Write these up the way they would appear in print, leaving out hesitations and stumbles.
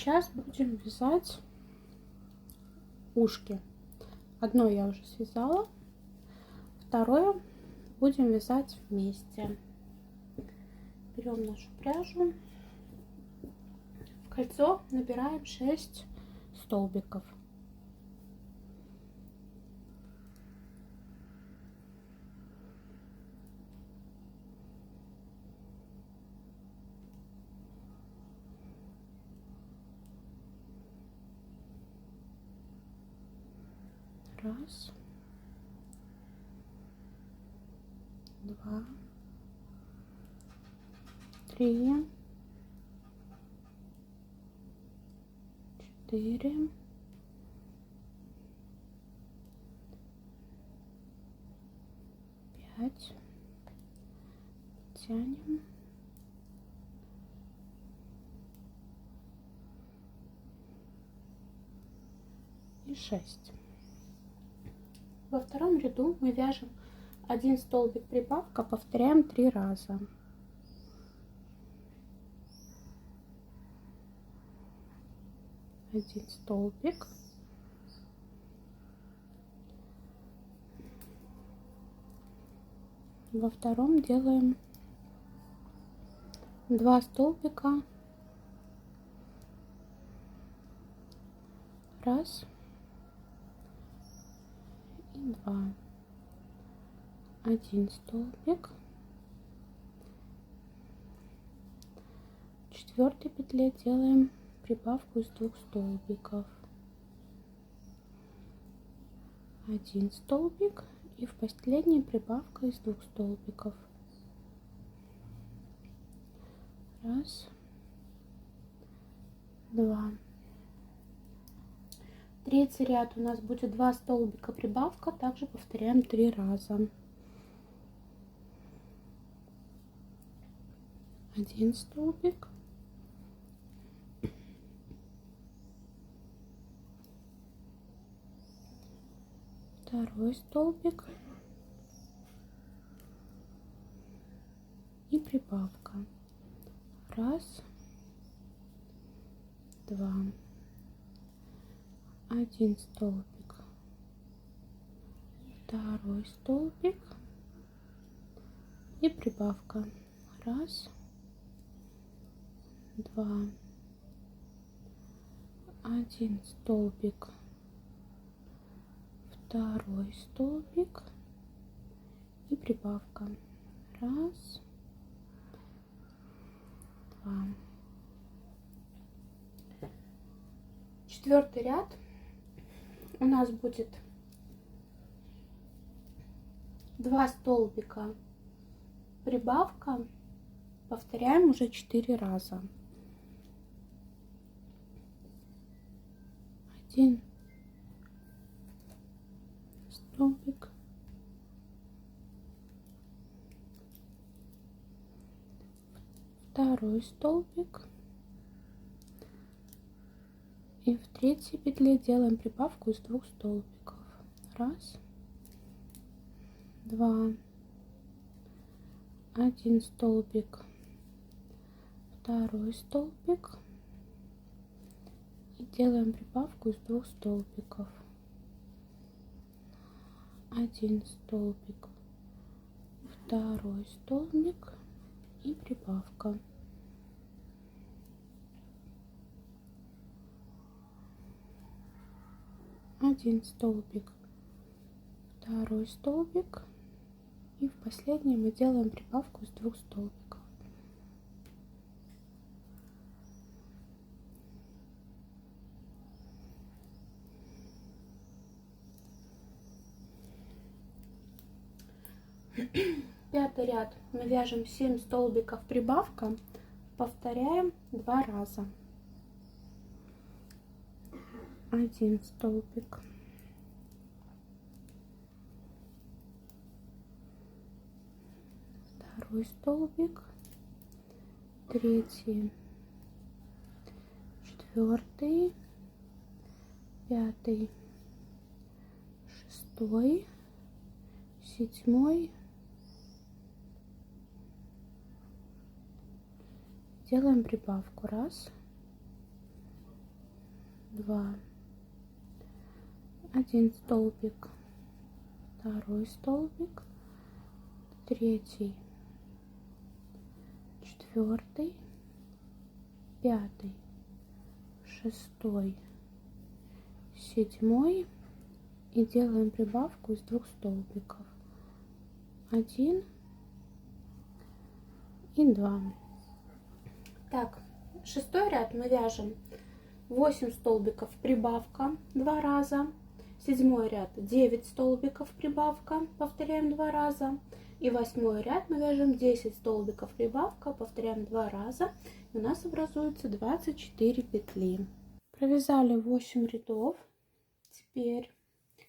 Сейчас будем вязать ушки. Одно я уже связала, второе будем вязать вместе. Берем нашу пряжу, в кольцо набираем 6 столбиков. Раз, два, три, 4, 5, тянем, и 6. Во втором ряду мы вяжем 1 столбик прибавка, повторяем 3 раза. Один столбик, во втором делаем 2 столбика, раз и 2, 1 столбик, в 4 петле делаем прибавку из 2 столбиков, 1 столбик, и в последней прибавка из 2 столбиков, раз, 2. Третий ряд у нас будет 2 столбика прибавка, также повторяем 3 раза. 1 столбик, второй столбик и прибавка, раз, 2, 1 столбик, второй столбик и прибавка, раз, 2, 1 столбик, второй столбик и прибавка, раз, 2. Четвертый ряд у нас будет 2 столбика прибавка, повторяем уже 4 раза. 1 столбик, второй столбик, и в третьей петле делаем прибавку из 2 столбиков, раз, 2, 1 столбик, второй столбик, и делаем прибавку из 2 столбиков, 1 столбик, второй столбик и прибавка, 1 столбик, второй столбик, и в последнем мы делаем прибавку из 2 столбиков. Пятый ряд мы вяжем 7 столбиков прибавка, повторяем 2 раза. 1 столбик, второй столбик, третий, четвертый, пятый, шестой, седьмой, делаем прибавку, раз, 2, 1 столбик, 2 столбик, 3, 4, 5, 6, 7 и делаем прибавку из 2 столбиков. 1 и 2. Так, 6-й ряд мы вяжем 8 столбиков прибавка 2 раза, 7-й ряд 9 столбиков прибавка, повторяем 2 раза, и 8-й ряд мы вяжем 10 столбиков прибавка, повторяем 2 раза, и у нас образуется 24 петли. Провязали 8 рядов. Теперь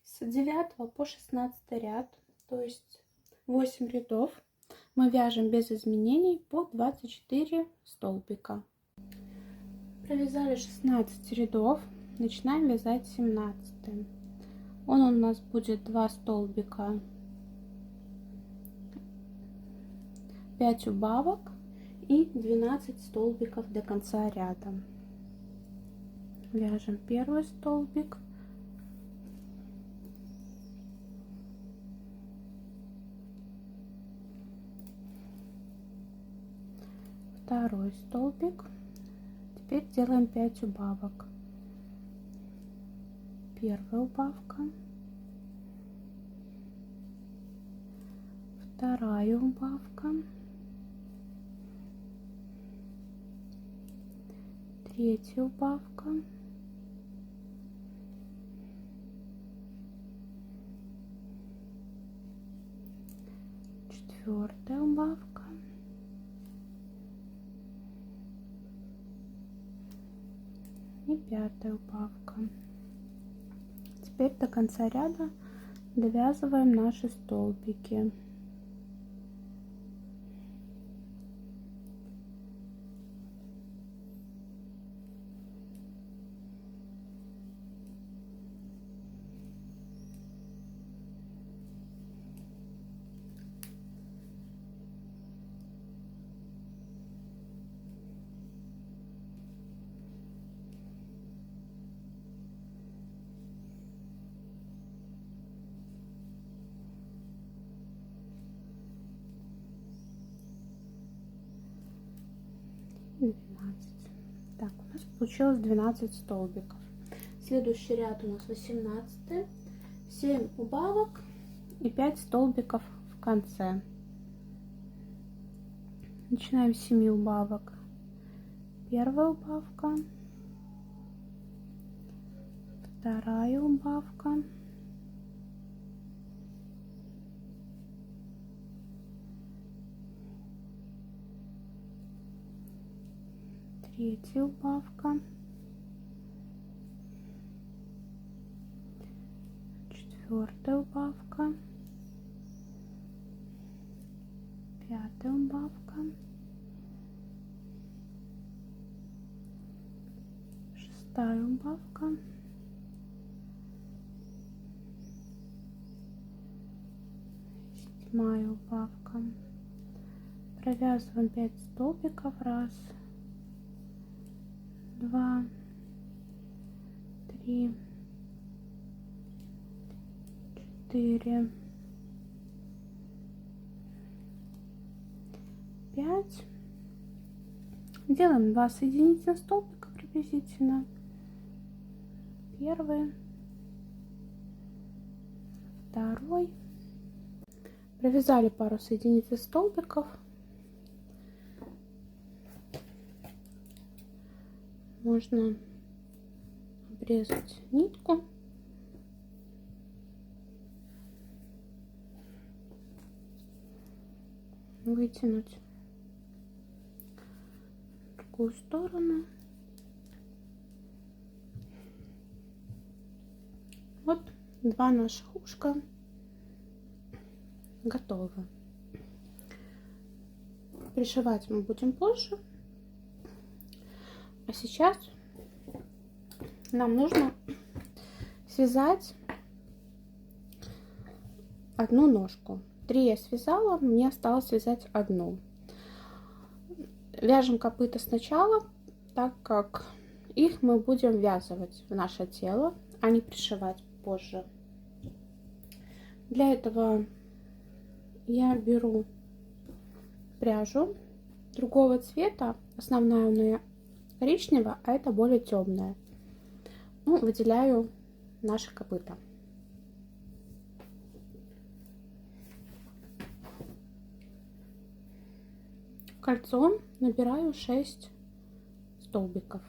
с 9 по 16 ряд, то есть 8 рядов, мы вяжем без изменений по 24 столбика. Провязали 16 рядов, начинаем вязать 17. Он у нас будет 2 столбика, 5 убавок и 12 столбиков до конца ряда. Вяжем первый столбик, второй столбик. Теперь делаем 5 убавок. Первая убавка, вторая убавка, третья убавка, четвертая убавка, и 5-я убавка. Теперь до конца ряда довязываем наши столбики. Так, у нас получилось 12 столбиков. Следующий ряд у нас 18, 7 убавок и 5 столбиков в конце. Начинаем с 7 убавок. Первая убавка, вторая убавка, третья убавка, четвертая убавка, пятая убавка, шестая убавка, седьмая убавка. Провязываем 5 столбиков. Раз, 2, 3, 4, 5. Делаем 2 соединительных столбика приблизительно. Первый, второй. Провязали пару соединительных столбиков. Можно обрезать нитку. Вытянуть в другую сторону. Вот 2 наших ушка готовы. Пришивать мы будем позже. А сейчас нам нужно связать одну ножку. 3 я связала, мне осталось связать одну. Вяжем копыта сначала, так как их мы будем ввязывать в наше тело, а не пришивать позже. Для этого я беру пряжу другого цвета. Основная у меня коричневая, а это более темная. Ну, выделяю наши копыта. В кольцо набираю 6 столбиков.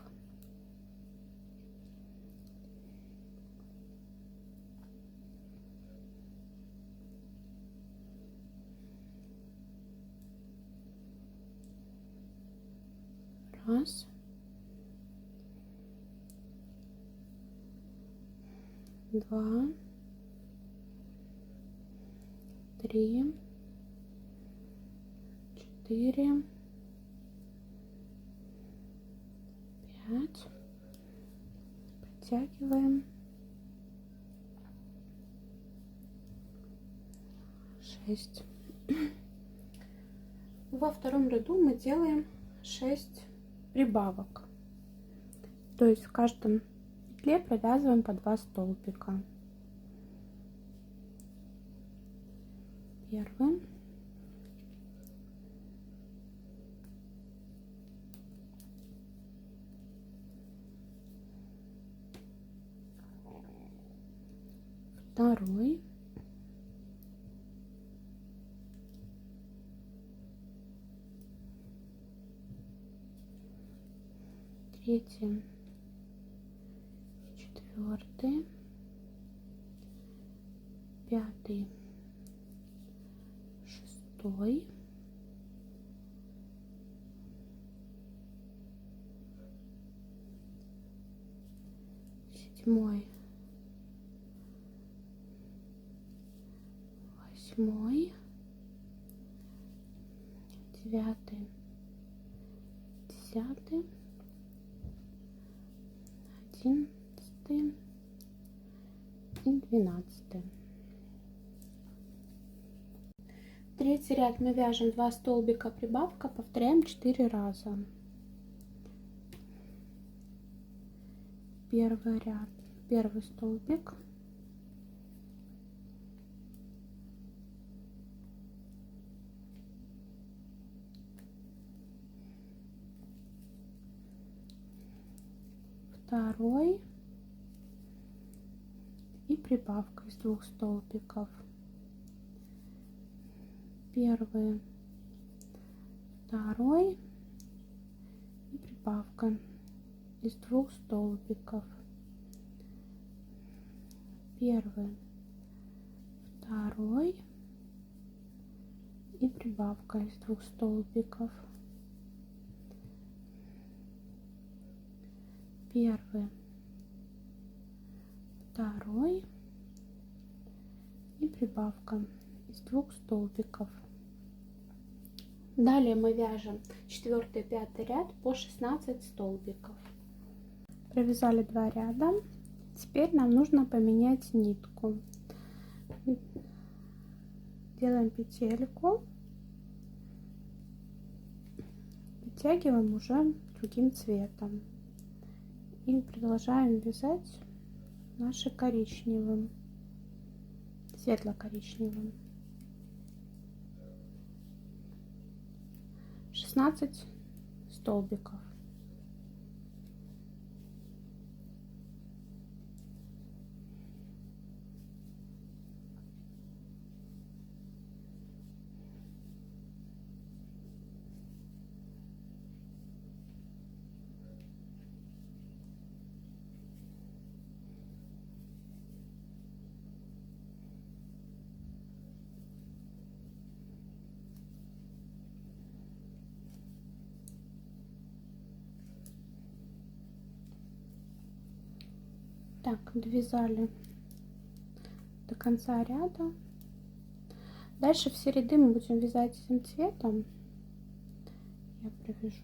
Раз. Два. Три. Четыре. Пять. Подтягиваем. 6. Во втором ряду мы делаем 6 прибавок. То есть в каждом петле провязываем по 2 столбика. Первый. Второй. Третий. Четвертый. Пятый. Шестой. Седьмой. Восьмой. Девятый. Десятый. 11 и 12. Третий ряд мы вяжем 2 столбика прибавка, повторяем 4 раза. Первый ряд, первый столбик, второй и прибавка из 2 столбиков. Первый, второй и прибавка из 2 столбиков. Первый, второй и прибавка из 2 столбиков. Первый, второй и прибавка из 2 столбиков. Далее мы вяжем 4-5 ряд по 16 столбиков. Провязали 2 ряда. Теперь нам нужно поменять нитку. Делаем петельку, вытягиваем уже другим цветом и продолжаем вязать наши коричневым, светло-коричневым. 16 столбиков. Так, довязали до конца ряда. Дальше все ряды мы будем вязать этим цветом. Я провяжу.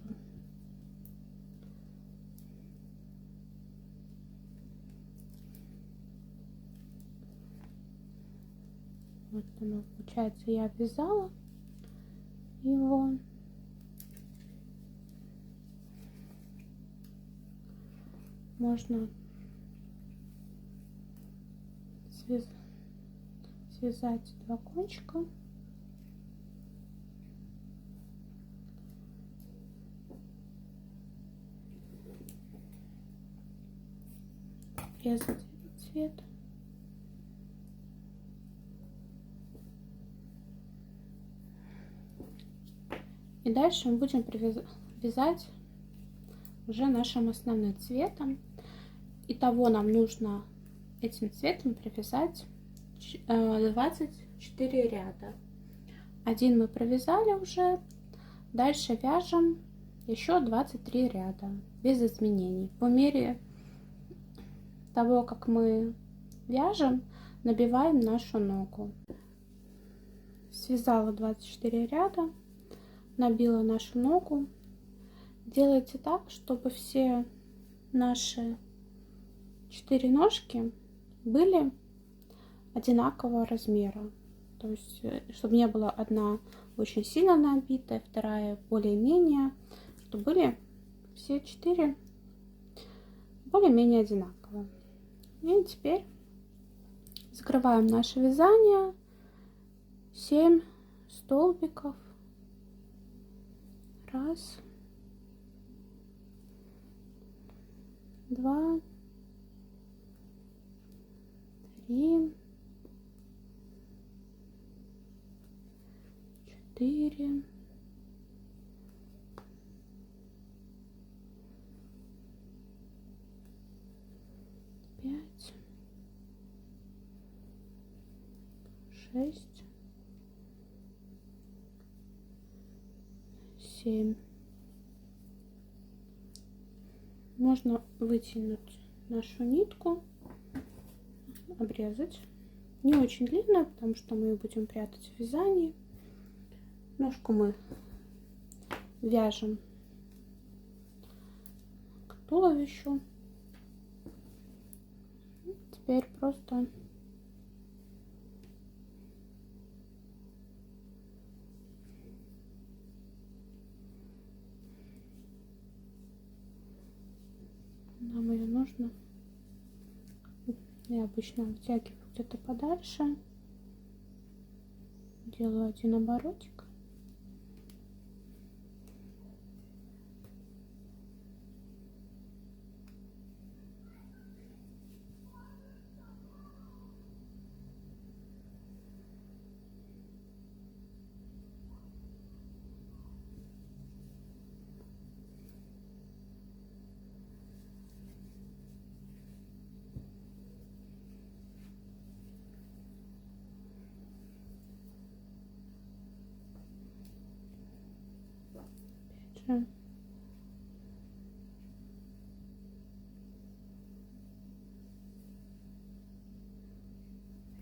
Вот оно получается, я вязала его. можно связать 2 кончика. Резать цвет. И дальше мы будем вязать уже нашим основным цветом. Итого нам нужно этим цветом провязать 24 ряда. Один мы провязали уже. Дальше вяжем еще 23 ряда без изменений. По мере того, как мы вяжем, набиваем нашу ногу. Связала 24 ряда, набила нашу ногу. Делайте так, чтобы все наши 4 ножки были одинакового размера. То есть, чтобы не было одна очень сильно набитая, вторая более-менее, чтобы были все 4 более-менее одинаково. И теперь закрываем наше вязание. 7 столбиков. Раз, 2, 3, 4, 5, 6, 7. Можно вытянуть нашу нитку, обрезать. Не очень длинная, потому что мы ее будем прятать в вязании. Ножку мы вяжем к туловищу. Теперь просто нам ее нужно, я обычно вытягиваю где-то подальше, делаю один оборотик,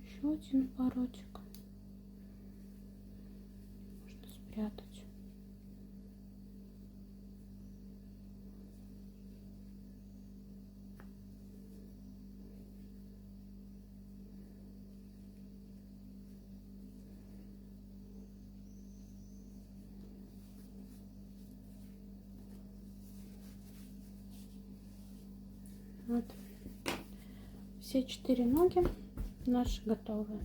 еще один оборотик, можно спрятать. Вот. Все 4 ноги наши готовы.